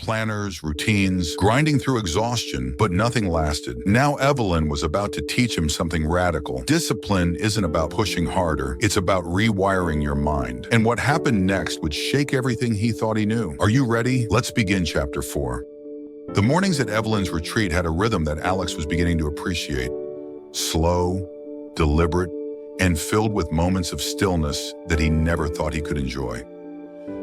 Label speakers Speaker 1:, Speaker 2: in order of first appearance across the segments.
Speaker 1: planners, routines, grinding through exhaustion, but nothing lasted. Now Evelyn was about to teach him something radical. Discipline isn't about pushing harder, it's about rewiring your mind. And what happened next would shake everything he thought he knew. Are you ready? Let's begin chapter 4. The mornings at Evelyn's retreat had a rhythm that Alex was beginning to appreciate. Slow, deliberate, and filled with moments of stillness that he never thought he could enjoy.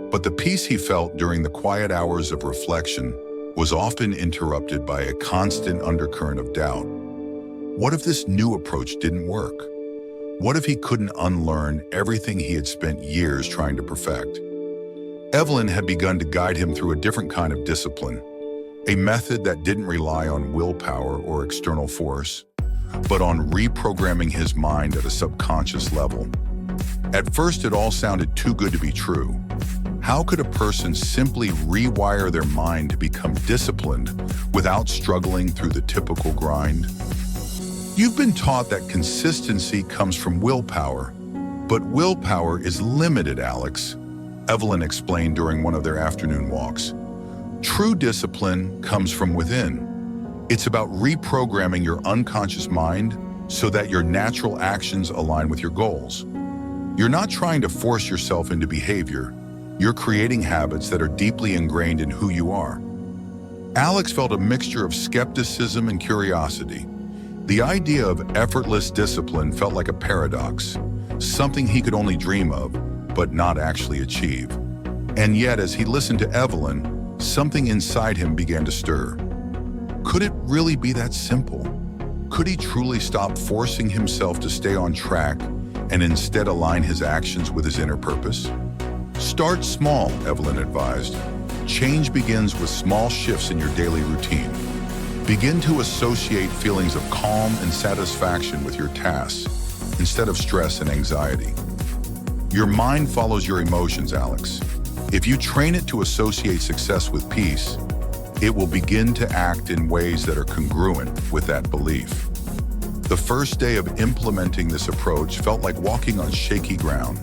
Speaker 1: But the peace he felt during the quiet hours of reflection was often interrupted by a constant undercurrent of doubt. What if this new approach didn't work? What if he couldn't unlearn everything he had spent years trying to perfect? Evelyn had begun to guide him through a different kind of discipline, a method that didn't rely on willpower or external force, but on reprogramming his mind at a subconscious level. At first, it all sounded too good to be true. How could a person simply rewire their mind to become disciplined without struggling through the typical grind? You've been taught that consistency comes from willpower, but willpower is limited, Alex, Evelyn explained during one of their afternoon walks. True discipline comes from within. It's about reprogramming your unconscious mind so that your natural actions align with your goals. You're not trying to force yourself into behavior. You're creating habits that are deeply ingrained in who you are. Alex felt a mixture of skepticism and curiosity. The idea of effortless discipline felt like a paradox, something he could only dream of, but not actually achieve. And yet, as he listened to Evelyn, something inside him began to stir. Could it really be that simple? Could he truly stop forcing himself to stay on track and instead align his actions with his inner purpose? Start small, Evelyn advised. Change begins with small shifts in your daily routine. Begin to associate feelings of calm and satisfaction with your tasks instead of stress and anxiety. Your mind follows your emotions, Alex. If you train it to associate success with peace, it will begin to act in ways that are congruent with that belief. The first day of implementing this approach felt like walking on shaky ground.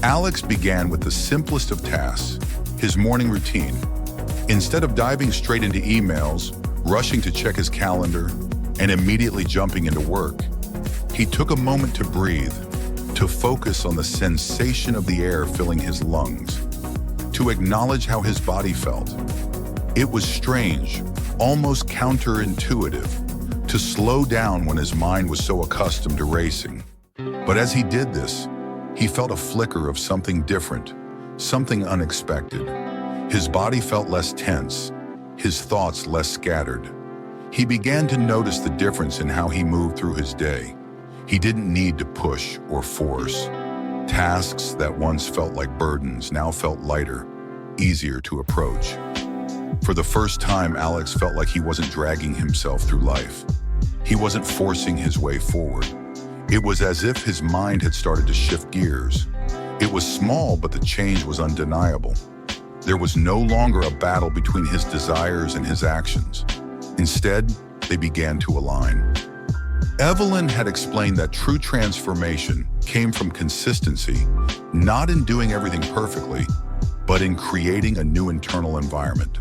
Speaker 1: Alex began with the simplest of tasks, his morning routine. Instead of diving straight into emails, rushing to check his calendar, and immediately jumping into work, he took a moment to breathe, to focus on the sensation of the air filling his lungs, to acknowledge how his body felt. It was strange, almost counterintuitive, to slow down when his mind was so accustomed to racing. But as he did this, he felt a flicker of something different, something unexpected. His body felt less tense, his thoughts less scattered. He began to notice the difference in how he moved through his day. He didn't need to push or force. Tasks that once felt like burdens now felt lighter, easier to approach. For the first time, Alex felt like he wasn't dragging himself through life. He wasn't forcing his way forward. It was as if his mind had started to shift gears. It was small, but the change was undeniable. There was no longer a battle between his desires and his actions. Instead, they began to align. Evelyn had explained that true transformation came from consistency, not in doing everything perfectly, but in creating a new internal environment.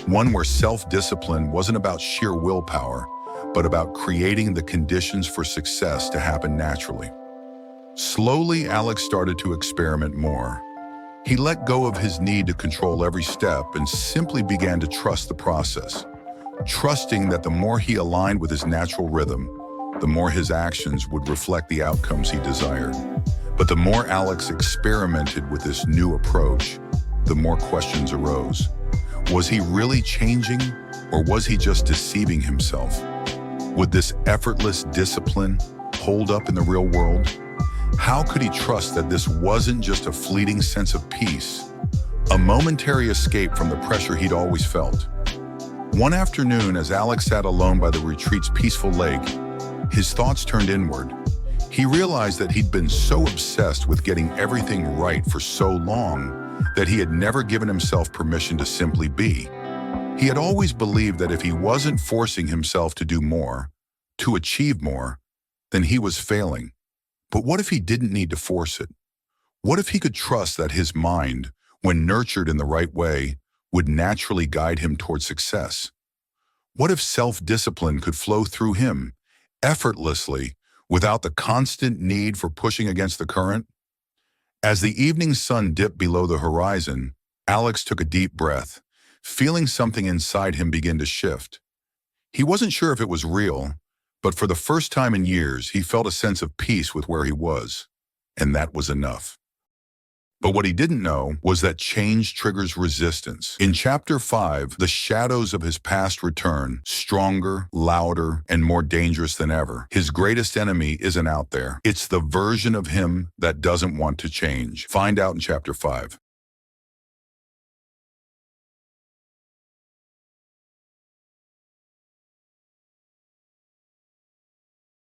Speaker 1: One where self-discipline wasn't about sheer willpower, but about creating the conditions for success to happen naturally. Slowly, Alex started to experiment more. He let go of his need to control every step and simply began to trust the process, trusting that the more he aligned with his natural rhythm, the more his actions would reflect the outcomes he desired. But the more Alex experimented with this new approach, the more questions arose. Was he really changing, or was he just deceiving himself? Would this effortless discipline hold up in the real world? How could he trust that this wasn't just a fleeting sense of peace, a momentary escape from the pressure he'd always felt? One afternoon, as Alex sat alone by the retreat's peaceful lake, his thoughts turned inward. He realized that he'd been so obsessed with getting everything right for so long that he had never given himself permission to simply be. He had always believed that if he wasn't forcing himself to do more, to achieve more, then he was failing. But what if he didn't need to force it? What if he could trust that his mind, when nurtured in the right way, would naturally guide him toward success? What if self-discipline could flow through him, effortlessly, without the constant need for pushing against the current? As the evening sun dipped below the horizon, Alex took a deep breath, feeling something inside him begin to shift. He wasn't sure if it was real, but for the first time in years, he felt a sense of peace with where he was. And that was enough. But what he didn't know was that change triggers resistance. In Chapter 5, the shadows of his past return, stronger, louder, and more dangerous than ever. His greatest enemy isn't out there. It's the version of him that doesn't want to change. Find out in Chapter 5.